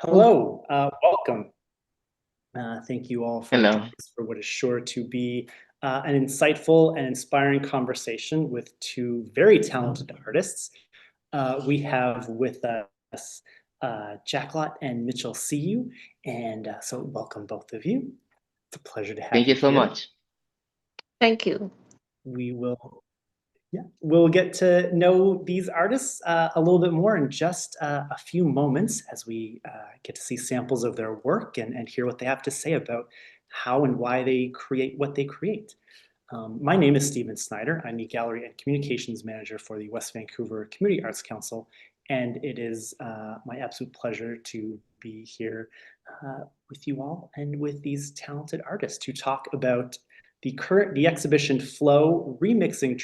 Hello, welcome. Thank you all for Hello. joining us for what is sure to be an insightful and inspiring conversation with two very talented artists. We have with us JACLOT and Mitchell Seeyu, and so welcome both of you. It's a pleasure to have Thank you you so here. much. Thank you. We'll get to know these artists a little bit more in just a few moments as we get to see samples of their work and hear what they have to say about how and why they create what they create. My name is Stephen Snyder. I'm the Gallery and Communications Manager for the West Vancouver Community Arts Council, and it is my absolute pleasure to be here with you all and with these talented artists to talk about the exhibition Flow Remixing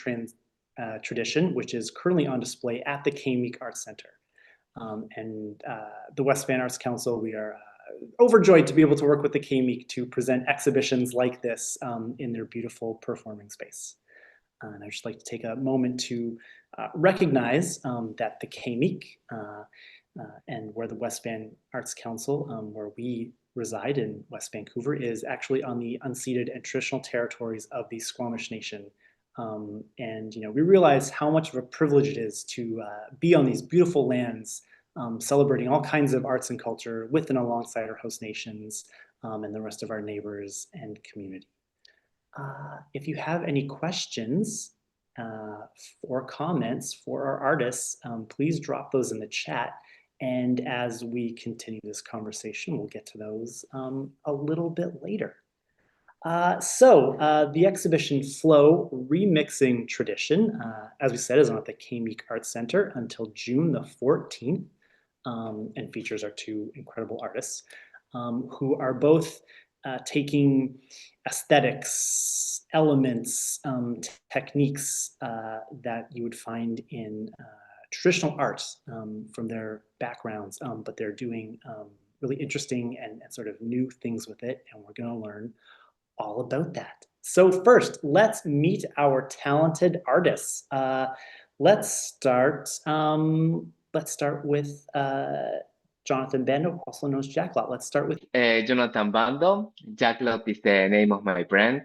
tradition, which is currently on display at the Meek Arts Center. The West Van Arts Council, we are overjoyed to be able to work with the Meek to present exhibitions like this in their beautiful performing space. And I'd just like to take a moment to recognize that the Meek and where the West Van Arts Council, where we reside in West Vancouver, is actually on the unceded and traditional territories of the Squamish Nation. We realize how much of a privilege it is to be on these beautiful lands, celebrating all kinds of arts and culture with and alongside our host nations and the rest of our neighbors and community. If you have any questions or comments for our artists, please drop those in the chat. And as we continue this conversation, we'll get to those a little bit later. The exhibition Flow Remixing Tradition, as we said, is on at the Meek Arts Center until June the 14th, and features our two incredible artists who are both taking aesthetics, elements, techniques that you would find in traditional art from their backgrounds, but they're doing really interesting and sort of new things with it, and we're going to learn all about that. So first, let's meet our talented artists. Let's start with Jonathan Bando, also known as JACLOT. Let's start with Jonathan Bando. JACLOT is the name of my brand.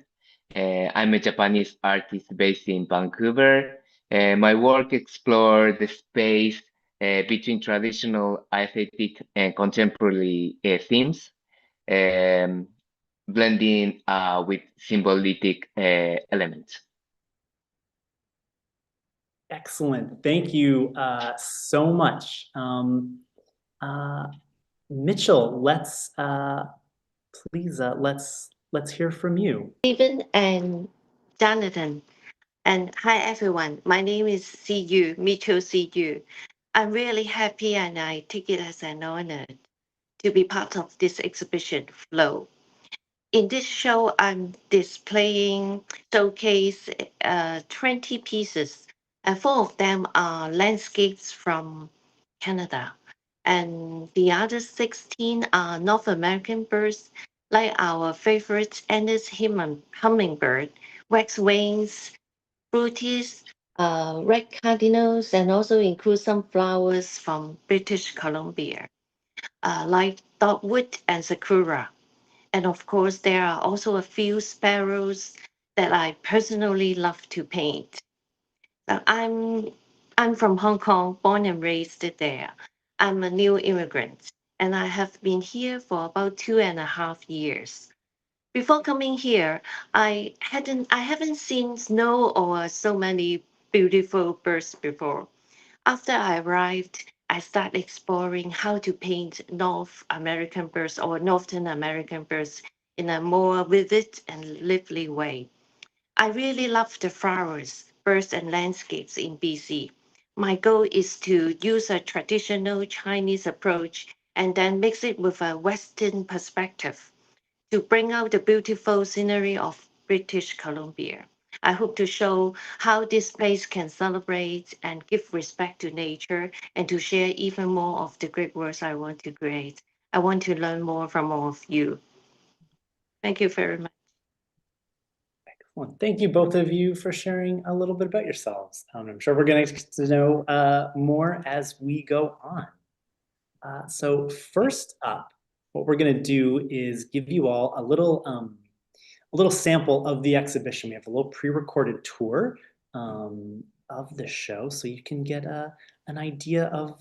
I'm a Japanese artist based in Vancouver. My work explores the space between traditional aesthetic and contemporary themes, blending with symbolic elements. Excellent. Thank you so much. Mitchell, let's hear from you. Stephen and Jonathan. And hi, everyone. My name is Seeyu, Mitchell Seeyu. I'm really happy and I take it as an honor to be part of this exhibition, Flow. In this show, I'm displaying, showcase 20 pieces, and 4 of them are landscapes from Canada. And the other 16 are North American birds, like our favorite Ennis hummingbird, wax wings, fruities, red cardinals, and also include some flowers from British Columbia, like dogwood and sakura. And of course, there are also a few sparrows that I personally love to paint. Now, I'm from Hong Kong, born and raised there. I'm a new immigrant, and I have been here for about 2.5 years. Before coming here, I haven't seen snow or so many beautiful birds before. After I arrived, I started exploring how to paint North American birds or Northern American birds in a more vivid and lively way. I really love the flowers, birds, and landscapes in BC. My goal is to use a traditional Chinese approach and then mix it with a Western perspective to bring out the beautiful scenery of British Columbia. I hope to show how this place can celebrate and give respect to nature and to share even more of the great works I want to create. I want to learn more from all of you. Thank you very much. Excellent. Thank you, both of you, for sharing a little bit about yourselves. I'm sure we're going to get to know more as we go on. So first up, what we're going to do is give you all a little sample of the exhibition. We have a little pre-recorded tour of the show, so you can get an idea of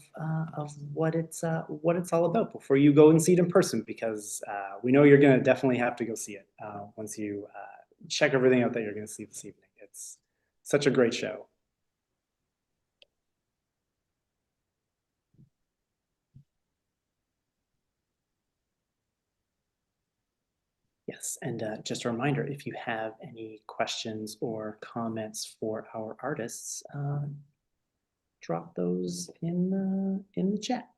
what it's all about before you go and see it in person. Because we know you're going to definitely have to go see it once you check everything out that you're going to see this evening. It's such a great show. Yes, and just a reminder, if you have any questions or comments for our artists, drop those in the chat.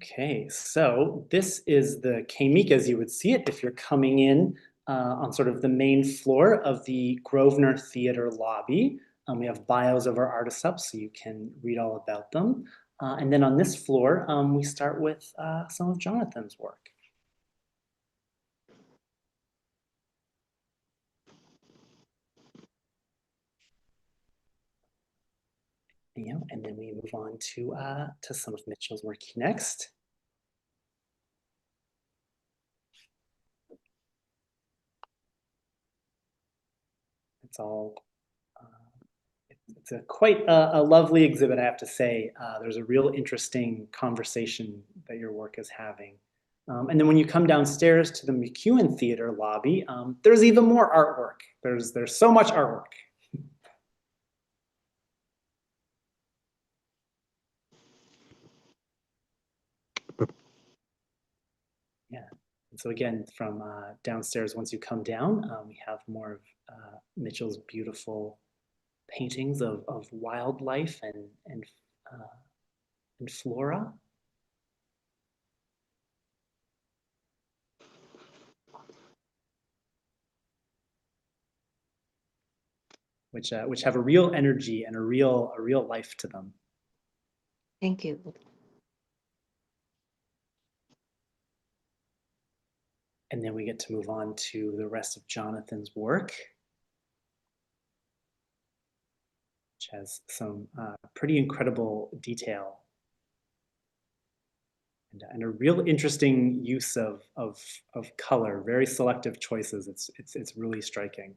Okay, so this is the K-Meek as you would see it if you're coming in on sort of the main floor of the Grosvenor Theatre lobby. We have bios of our artists up so you can read all about them. And then on this floor, we start with some of Jonathan's work. And then we move on to some of Mitchell's work next. It's all, it's quite a lovely exhibit, I have to say. There's a real interesting conversation that your work is having. And then when you come downstairs to the McEwen Theater lobby, there's even more artwork. There's so much artwork. Yeah. And so again, from downstairs, once you come down, we have more of Mitchell's beautiful paintings of wildlife and flora. Which have a real energy and a real life to them. Thank you. And then we get to move on to the rest of Jonathan's work, which has some pretty incredible detail and a real interesting use of color, very selective choices. It's really striking.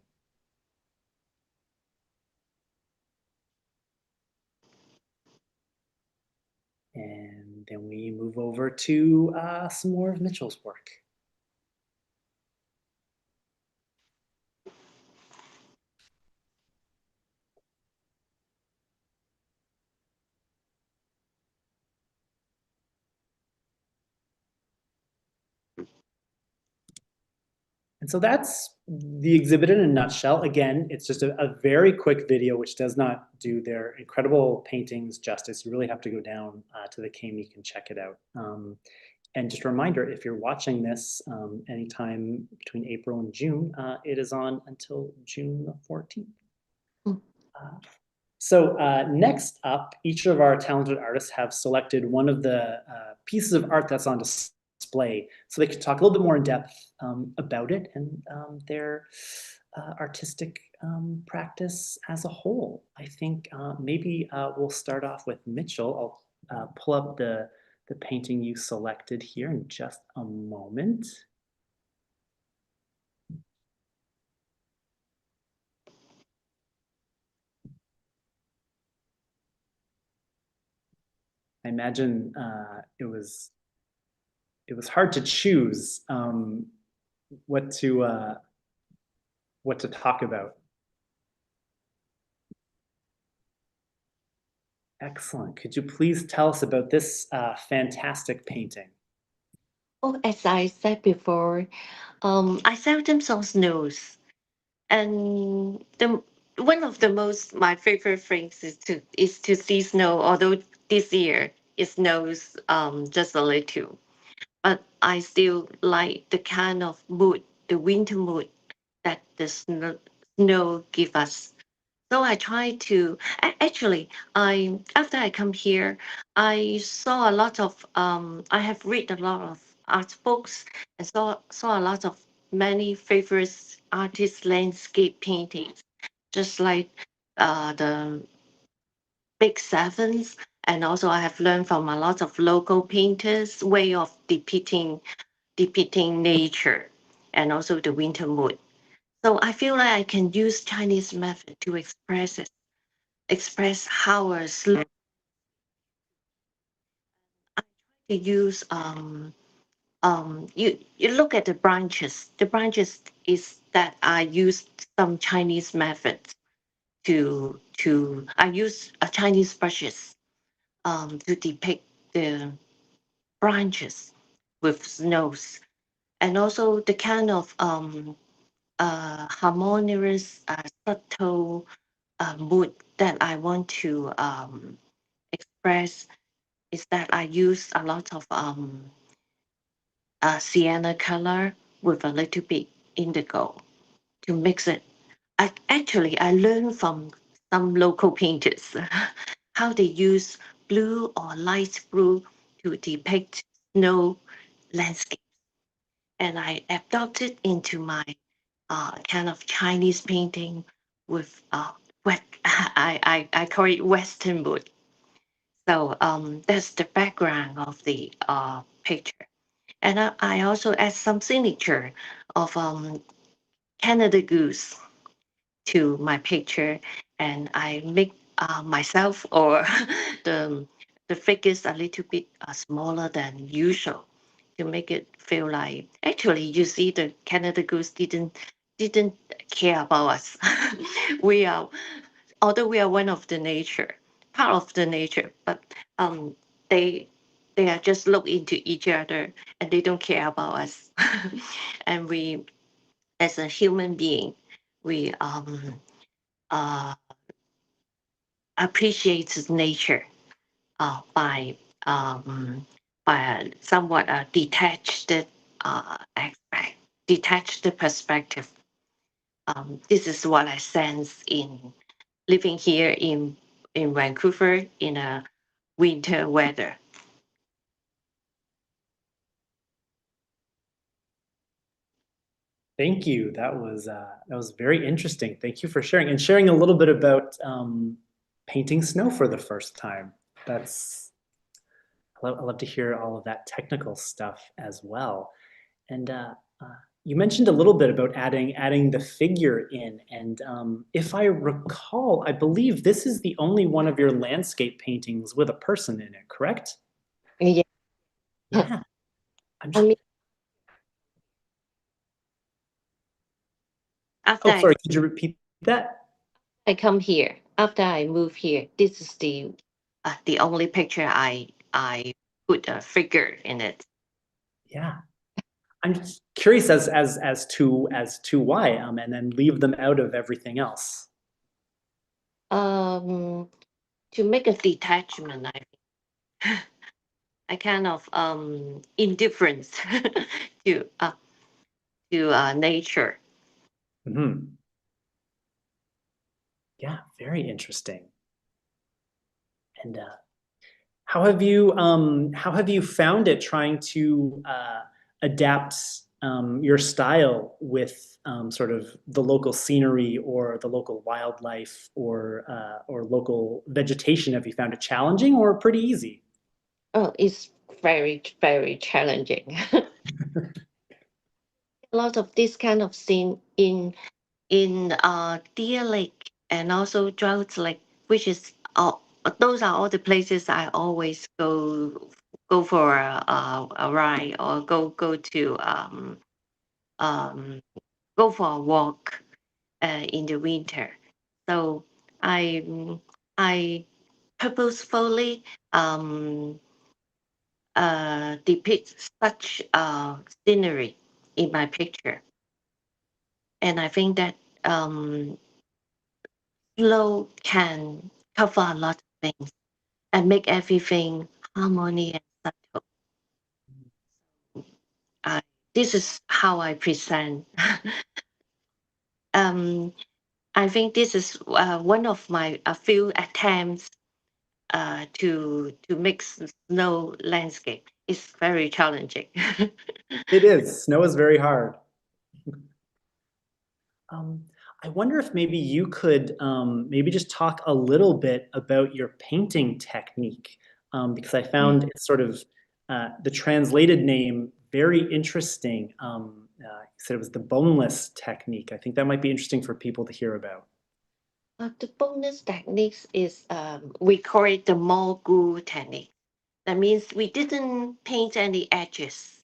And then we move over to some more of Mitchell's work. And so that's the exhibit in a nutshell. Again, it's just a very quick video, which does not do their incredible paintings justice. You really have to go down to the K-Meek and check it out. And just a reminder, if you're watching this anytime between April and June, it is on until June the 14th. So next up, each of our talented artists have selected one of the pieces of art that's on display, so they can talk a little bit more in depth about it and their artistic practice as a whole. I think maybe we'll start off with Mitchell. I'll pull up the painting you selected here in just a moment. I imagine it was hard to choose what to talk about. Excellent. Could you please tell us about this fantastic painting? Oh, as I said before, I seldom saw snows, and one of the most my favorite things is to see snow. Although this year it snows just a little, but I still like the kind of mood, the winter mood that the snow give us. So I try to actually I after I come here, I saw a lot of I have read a lot of art books and saw a lot of many favorite artists landscape paintings, just like the big sevens. And also I have learned from a lot of local painters way of depicting nature and also the winter mood. So I feel like I can use Chinese method to express how a slow. I try to use you look at the branches. The branches is that I use some Chinese methods to I use a Chinese brushes to depict the branches with snows, and also the kind of harmonious subtle mood that I want to express is that I use a lot of sienna color with a little bit indigo to mix it. I learned from some local painters how they use blue or light blue to depict snow landscape, and I adopted into my kind of Chinese painting with wet. I call it Western wood. So that's the background of the picture. And I also add some signature of Canada Goose to my picture, and I make myself or the the figures a little bit smaller than usual to make it feel like actually you see the Canada Goose didn't care about us. We are although we are one of the nature part of the nature, but um they they are just look into each other and they don't care about us. And we as a human being we uh appreciate nature by a somewhat detached aspect, detached perspective. This is what I sense in living here in Vancouver in a winter weather. Thank you. That was very interesting. Thank you for sharing and sharing a little bit about painting snow for the first time. That's I love to hear all of that technical stuff as well. And you mentioned a little bit about adding the figure in, and if I recall, I believe this is the only one of your landscape paintings with a person in it, correct? Yeah. Yeah. I'm I just, mean, after oh, sorry, could you repeat that? I come here, after I move here, this is the only picture I put a figure in it. Yeah. I'm just curious as to why, and then leave them out of everything else. Um, to make a detachment, I kind of indifference to nature. Hmm. Yeah, very interesting. And how have you found it trying to adapt your style with sort of the local scenery or the local wildlife or local vegetation? Have you found it challenging or pretty easy? Oh, it's very challenging. A lot of this kind of scene in Deer Lake and also Drought Lake, which is all those are all the places I always go for a ride or go to um, go for a walk in the winter. So I I purposefully depict such scenery in my picture, and I think that flow can cover a lot of things and make everything harmony and subtle. Uh, this is how I present. um, I think this is one of my a few attempts to make snow landscape. It's very challenging. It is. Snow is very hard. Um, I wonder if maybe you could maybe just talk a little bit about your painting technique, because I found it's sort of the translated name very interesting. You said it was the boneless technique. I think that might be interesting for people to hear about. The bonus techniques is we call it the more glue technique. That means we didn't paint any edges.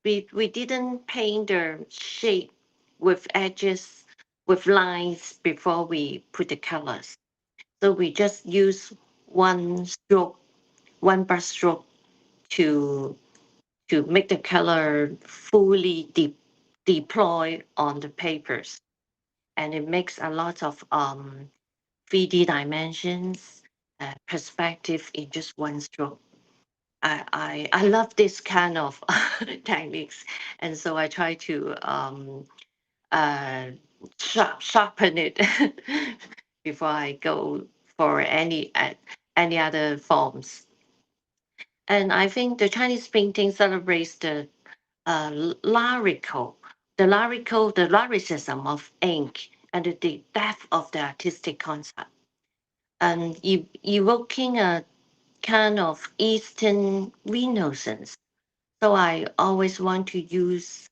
We didn't paint the shape with edges, with lines before we put the colors. So we just use one stroke, one brush stroke to make the color fully deploy on the papers. And it makes a lot of 3D dimensions, perspective in just one stroke. I love this kind of techniques, and so I try to uh, sharpen it before I go for any other forms. And I think the Chinese painting celebrates the lyrical, the lyricism of ink and the depth of the artistic concept, and evoking a kind of Eastern Renaissance. So I always want to use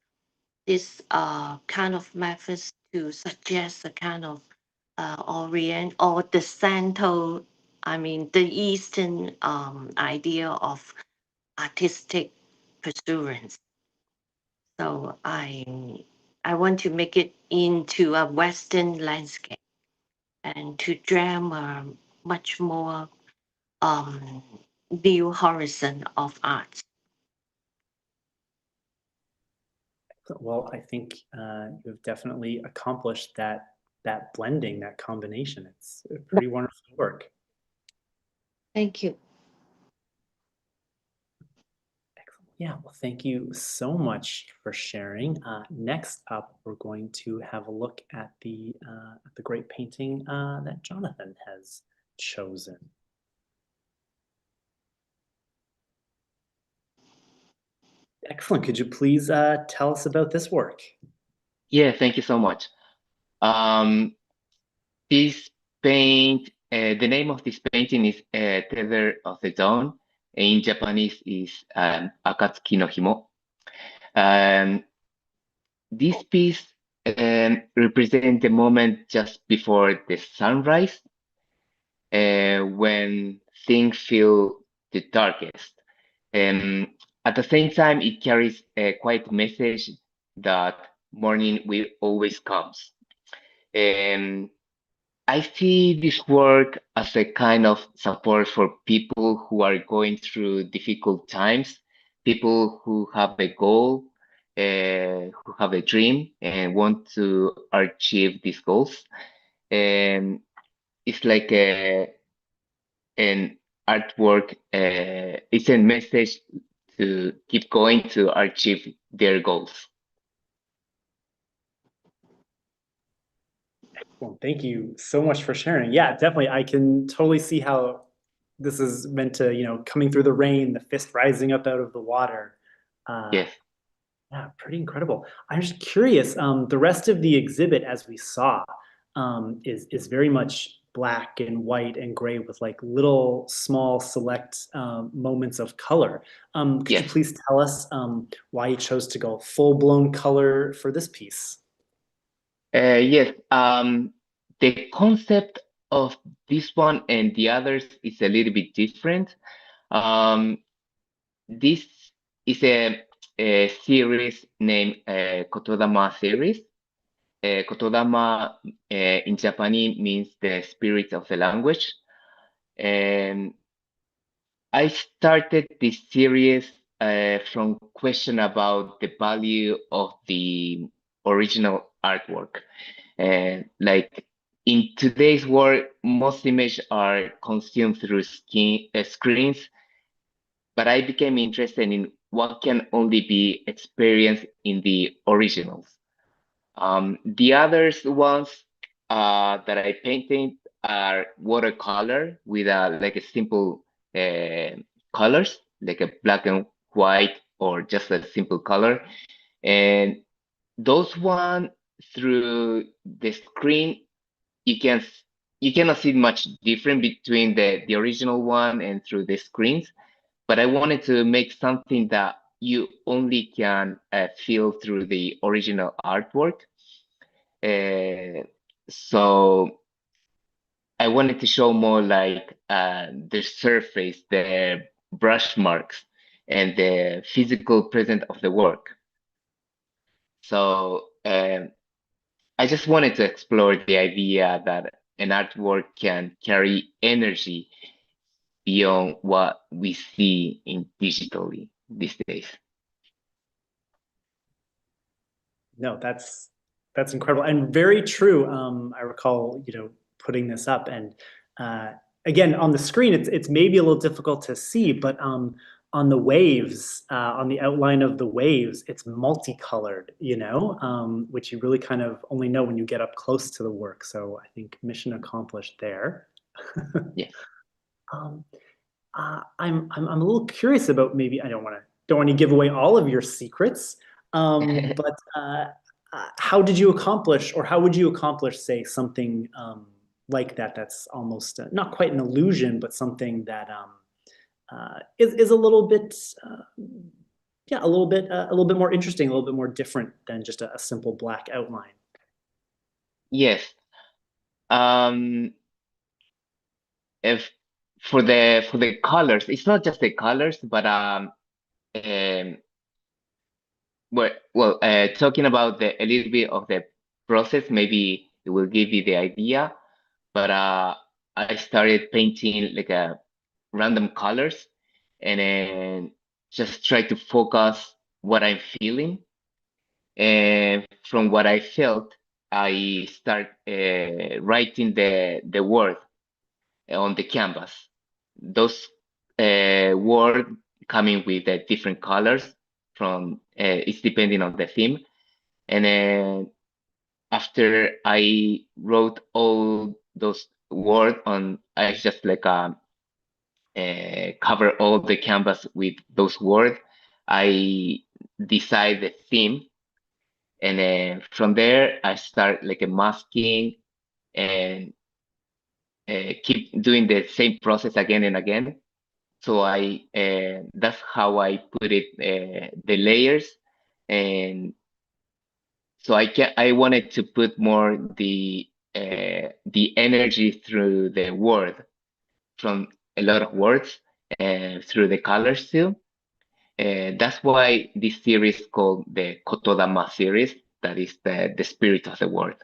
this kind of methods to suggest a kind of Orient or the Central, I mean the Eastern idea of artistic pursuance. So I want to make it into a Western landscape and to dream a much more um, new horizon of art. Well, I think you've definitely accomplished that blending, that combination. It's a pretty wonderful work. Thank you. Yeah, well, thank you so much for sharing. Next up, we're going to have a look at the great painting that Jonathan has chosen. Excellent. Could you please tell us about this work? Yeah, thank you so much. This the name of this painting is Tether of the Dawn. In Japanese is Akatsuki no Himo. This piece represents the moment just before the sunrise, when things feel the darkest. At the same time, it carries a quiet message that morning will always comes. I see this work as a kind of support for people who are going through difficult times, people who have a goal, who have a dream and want to achieve these goals. It's like an artwork, it's a message to keep going to achieve their goals. Well, thank you so much for sharing. Yeah, definitely. I can totally see how this is meant to, coming through the rain, the fist rising up out of the water. Yes. Yeah, pretty incredible. I'm just curious. The rest of the exhibit, as we saw, is very much black and white and gray with like little small select moments of color. Could you Yes. please tell us why you chose to go full blown color for this piece? Yes. The concept of this one and the others is a little bit different. Um, this is a series named Kotodama series. Kotodama in Japanese means the spirit of the language. And I started this series from question about the value of the original artwork. Like in today's world, most images are consumed through screens, but I became interested in what can only be experienced in the originals. The others ones that I painted are watercolor with like a simple colors, like a black and white or just a simple color. And those one through the screen, you can you cannot see much different between the original one and through the screens. But I wanted to make something that you only can feel through the original artwork. So I wanted to show more like the surface, the brush marks, and the physical presence of the work. So I just wanted to explore the idea that an artwork can carry energy beyond what we see in digitally these days. No, that's incredible and very true. I recall, putting this up, and again on the screen, it's maybe a little difficult to see, but on the waves, on the outline of the waves, it's multicolored, which you really kind of only know when you get up close to the work. So I think mission accomplished there. Yes. I'm a little curious about, maybe I don't want to give away all of your secrets, but how did you accomplish, or how would you accomplish, say, something like that? That's almost not quite an illusion, but something that is a little bit, yeah, a little bit more interesting, a little bit more different than just a simple black outline. Yes. Um, if for the colors, it's not just the colors, but um, talking about a little bit of the process, maybe it will give you the idea. But I started painting like a random colors, and then just try to focus what I'm feeling. And from what I felt, I start writing the word on the canvas. Those words coming with different colors from it's depending on the theme. And then after I wrote all those words on, I just like cover all the canvas with those words. I decide the theme, and then from there I start like a masking and keep doing the same process again and again. So that's how I put it, the layers. And so I wanted to put more the energy through the word, from a lot of words, and through the colors too. That's why this series called the Kotodama series, that is the spirit of the word.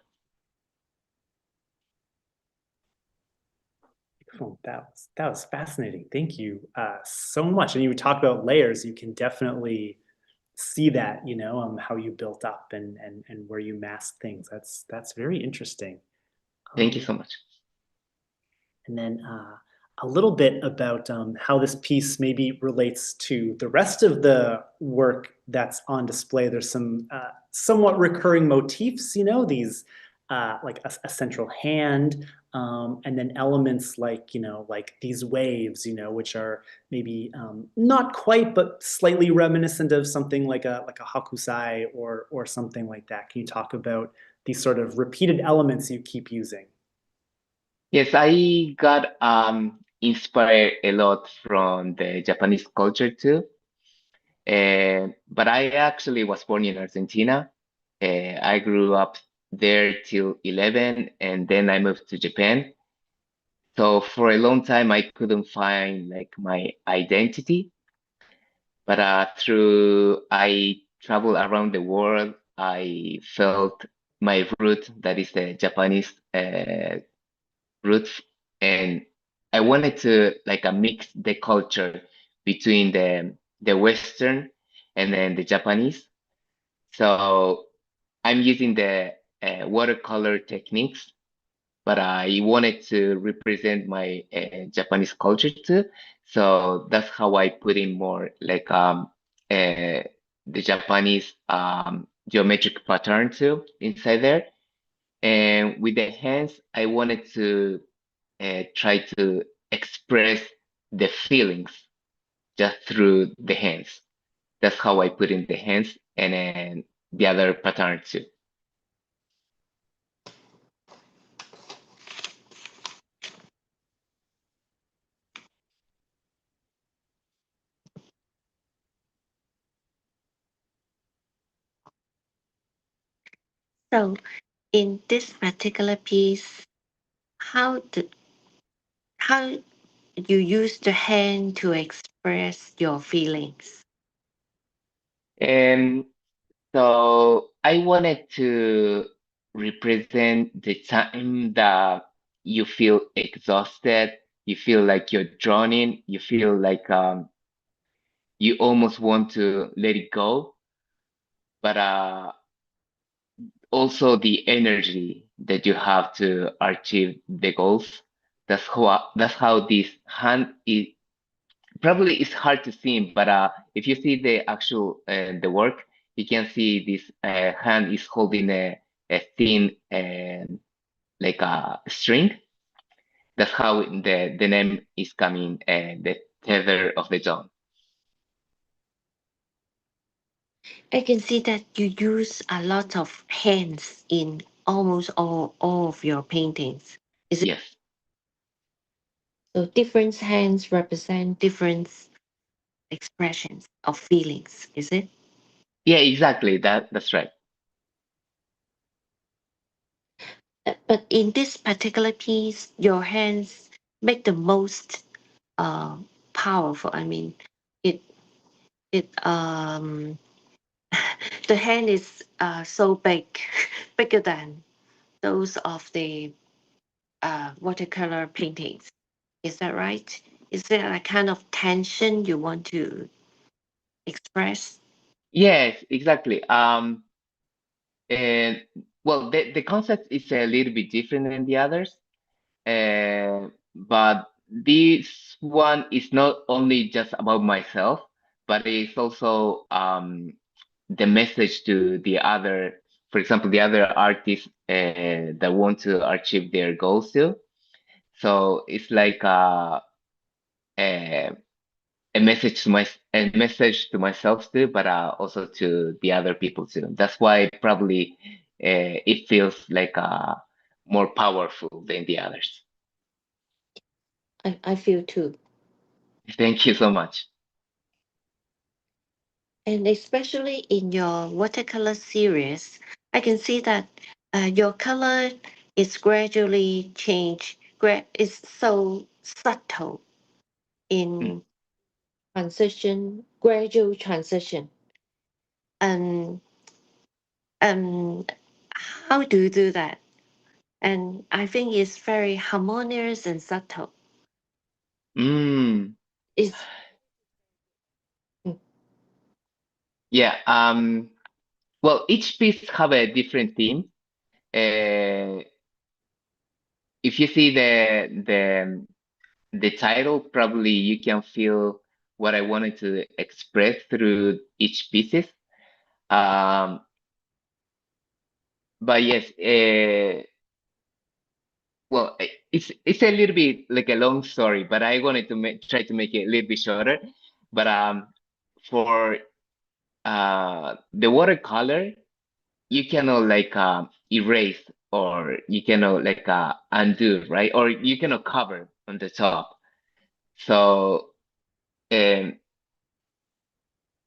Oh, that was fascinating. Thank you so much. And you talk about layers. You can definitely see that, how you built up and where you masked things. That's very interesting. Thank you so much. And then a little bit about how this piece maybe relates to the rest of the work that's on display. There's some somewhat recurring motifs, these like a central hand, and then elements like, like these waves, which are maybe not quite, but slightly reminiscent of something like a hakusai or something like that. Can you talk about these sort of repeated elements you keep using? Yes, I got inspired a lot from the Japanese culture too. But I actually was born in Argentina. I grew up there till 11, and then I moved to Japan. So for a long time, I couldn't find like my identity. But through I traveled around the world, I felt my root, that is the Japanese roots, and I wanted to like mix the culture between the Western and then the Japanese. So I'm using the watercolor techniques, but I wanted to represent my Japanese culture too. So that's how I put in more like the Japanese geometric pattern too inside there. And with the hands, I wanted to try to express the feelings just through the hands. That's how I put in the hands and then the other pattern too. So in this particular piece, how do how you use the hand to express your feelings? And so I wanted to represent the time that you feel exhausted, you feel like you're drowning, you feel like you almost want to let it go, but also the energy that you have to achieve the goals. That's how this hand is. Probably it's hard to see, but if you see the actual the work, you can see this hand is holding a thin like a string. That's how the name is coming, the tether of the dawn. I can see that you use a lot of hands in almost all of your paintings. Is it Yes. so? Different hands represent different expressions of feelings. Is it? Yeah, exactly. That's right. But in this particular piece, your hands make the most uh, powerful. I mean, it it the hand is so big, bigger than those of the watercolor paintings. Is that right? Is there a kind of tension you want to express? Yes, exactly. And well, the concept is a little bit different than the others. But this one is not only just about myself, but it's also the message to the other, for example, the other artists that want to achieve their goals too. So it's like a, a message to myself too, but also to the other people too. That's why probably it feels like more powerful than the others. I feel too. Thank you so much. And especially in your watercolor series, I can see that your color is gradually change. It's so subtle Mm. in transition, gradual transition. And how do you do that? And I think it's very harmonious and subtle. Mm. It's Yeah. Well, each piece have a different theme. Uh, if you see the title, probably you can feel what I wanted to express through each pieces. Um, but yes, well, it's a little bit like a long story, but I wanted to try to make it a little bit shorter. But for the watercolor, you cannot like erase or you cannot like undo, right? Or you cannot cover on the top. So um,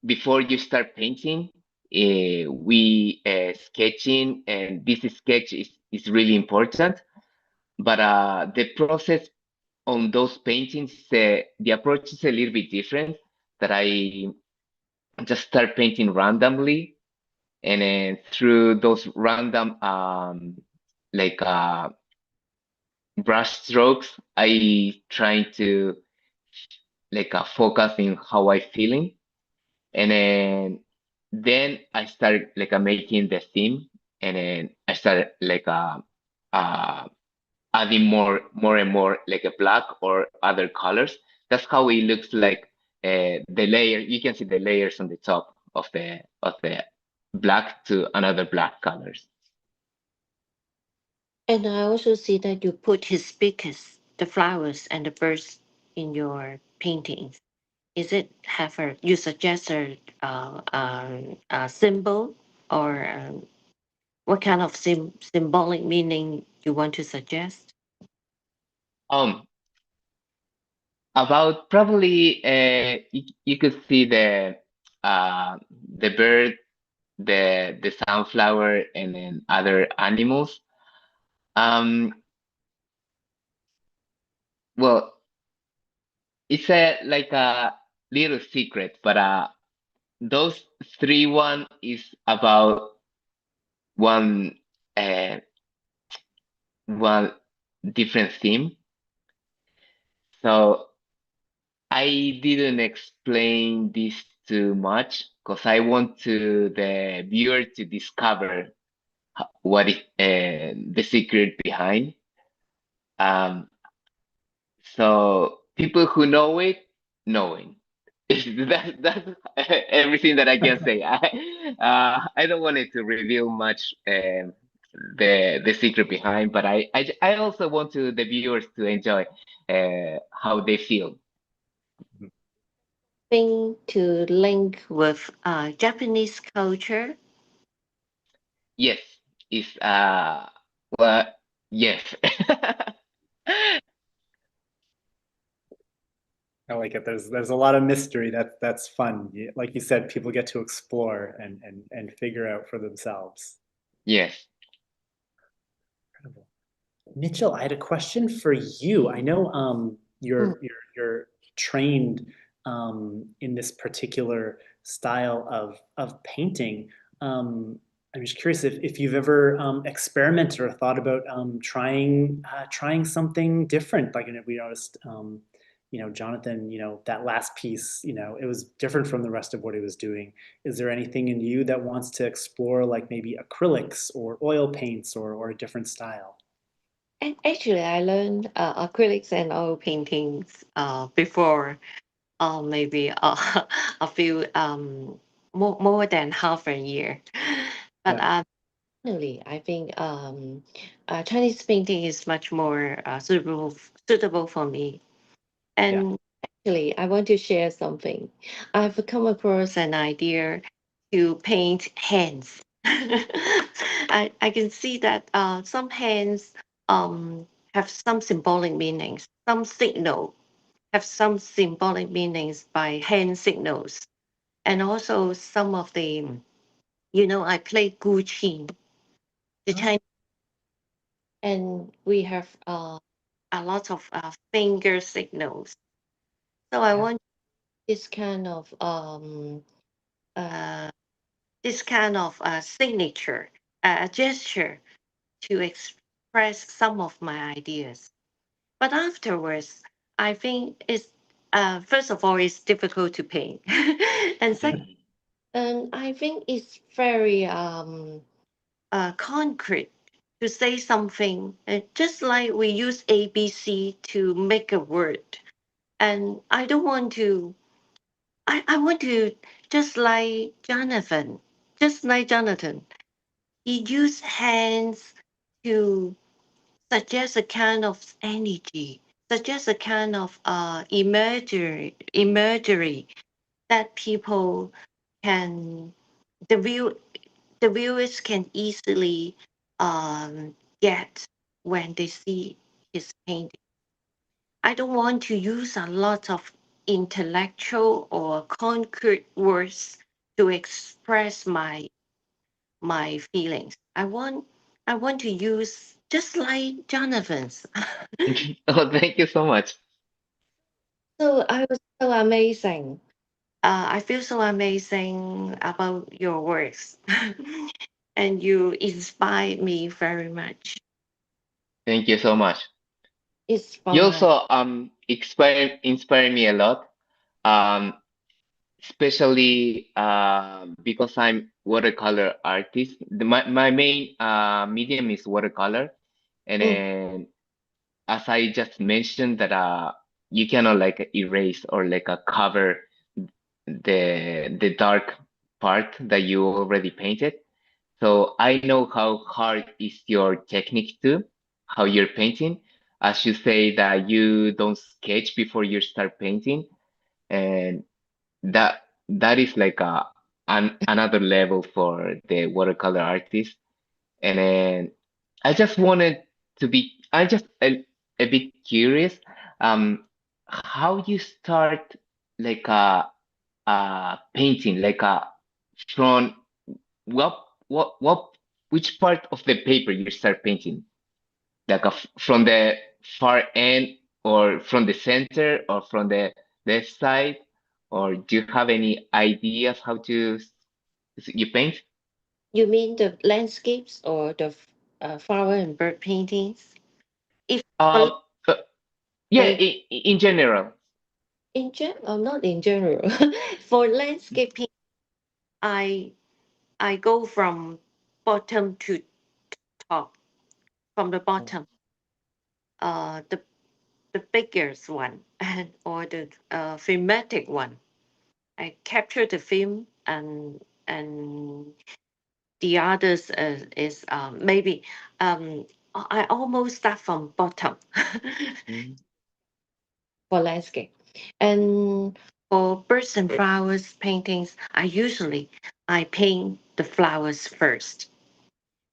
before you start painting, we sketching, and this sketch is really important. But the process on those paintings, the approach is a little bit different. That I just start painting randomly, and then through those random like brush strokes, I try to like focus in how I feeling, and then I start like making the theme, and then I start like uh adding more and more like a black or other colors. That's how it looks like. The layer, you can see the layers on the top of the black to another black colors. And I also see that you put hibiscus, the flowers and the birds in your paintings. Is it have a you suggest a symbol or what kind of symbolic meaning you want to suggest? Um, about probably you could see the bird, the sunflower, and then other animals. Um, well, it's a like a little secret, but those one is about one uh one different theme. So I didn't explain this too much because I want to the viewer to discover what is the secret behind. Um, so people who know it, knowing. That's everything that I can say. I don't want it to reveal much the secret behind, but I also want to the viewers to enjoy how they feel. Thing to link with Japanese culture. Yes, it's well, yes. I like it. There's a lot of mystery. That's fun. Like you said, people get to explore and figure out for themselves. Yes. Incredible. Mitchell, I had a question for you. I know Mm. you're trained in this particular style of painting. I'm just curious if you've ever experimented or thought about trying something different. Like, you know, we noticed, Jonathan, that last piece, it was different from the rest of what he was doing. Is there anything in you that wants to explore, like maybe acrylics or oil paints or a different style? And actually, I learned acrylics and oil paintings before, maybe a few more than half a year. But Yeah. finally, I think Chinese painting is much more suitable for me. Yeah. And actually, I want to share something. I've come across an idea to paint hands. I can see that some hands have some symbolic meanings, some signal have some symbolic meanings by hand signals. And also some of the, I play Gu Qin, the Oh, Chinese, and we have a lot of finger signals. So I yeah. want this kind of uh, signature, a gesture to express some of my ideas. But afterwards, I think it's first of all it's difficult to paint, and second, I think it's very concrete to say something, just like we use ABC to make a word. And I don't want to I want to just like Jonathan. He used hands to suggest a kind of energy, suggest a kind of imagery that people can the view the viewers can easily get when they see his painting. I don't want to use a lot of intellectual or concrete words to express my feelings. I want to use just like Jonathan's. Oh, thank you so much. So I was so amazing. I feel so amazing about your works, and you inspired me very much. Thank you so much. It's You from my also inspire me a lot. Um, especially because I'm watercolor artist. My main medium is watercolor, and mm, then as I just mentioned that you cannot like erase or like cover the dark part that you already painted. So I know how hard is your technique too. how you're painting. As you say that you don't sketch before you start painting, and that is like another level for the watercolor artist. And then I just wanted to be, I just a bit curious, how you start like painting, like from what which part of the paper you start painting, like from the far end or from the center or from the left side, or do you have any ideas how to you paint? You mean the landscapes or the flower and bird paintings? If for Um, uh, yeah, landscape, in general. in general, not in general. For landscaping, I I go from bottom to top. From the bottom, the biggest one and or the thematic one. I capture the theme and the others is maybe I almost start from bottom Mm. for landscape. And for birds and flowers paintings, I paint the flowers first,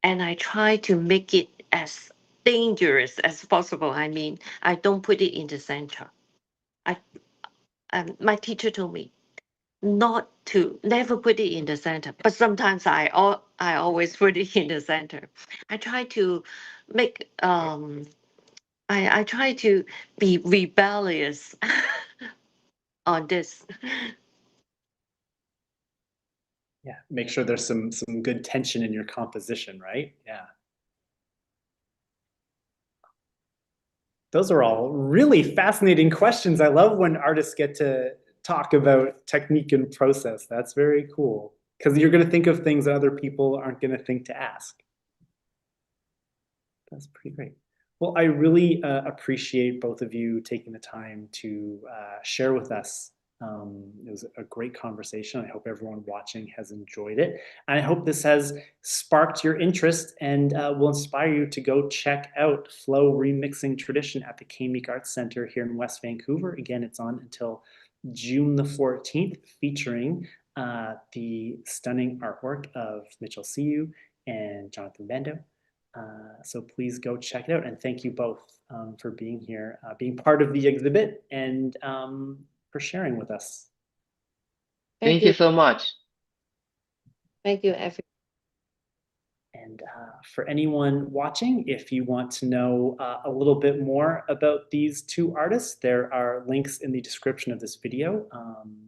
and I try to make it as dangerous as possible. I mean, I don't put it in the center. I My teacher told me not to never put it in the center, but sometimes I always put it in the center. I try to make I try to be rebellious on this. Yeah, make sure there's some good tension in your composition, right? Yeah. Those are all really fascinating questions. I love when artists get to talk about technique and process. That's very cool because you're going to think of things that other people aren't going to think to ask. That's pretty great. Well, I really appreciate both of you taking the time to share with us. It was a great conversation. I hope everyone watching has enjoyed it. And I hope this has sparked your interest and will inspire you to go check out Flow Remixing Tradition at the Meek Arts Center here in West Vancouver. Again, it's on until June the 14th, featuring the stunning artwork of Mitchell Seeyu and Jonathan Bando. So please go check it out. And thank you both for being here, being part of the exhibit, and for sharing with us. Thank Thank you you, so much. thank you, everyone. And for anyone watching, if you want to know a little bit more about these two artists, there are links in the description of this video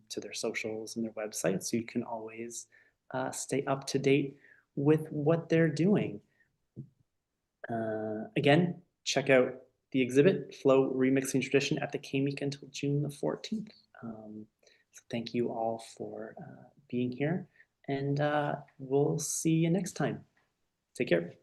to their socials and their website, so you can always stay up to date with what they're doing. Again, check out the exhibit, Flow Remixing Tradition at the Meek until June the 14th. So thank you all for being here, and we'll see you next time. Take care.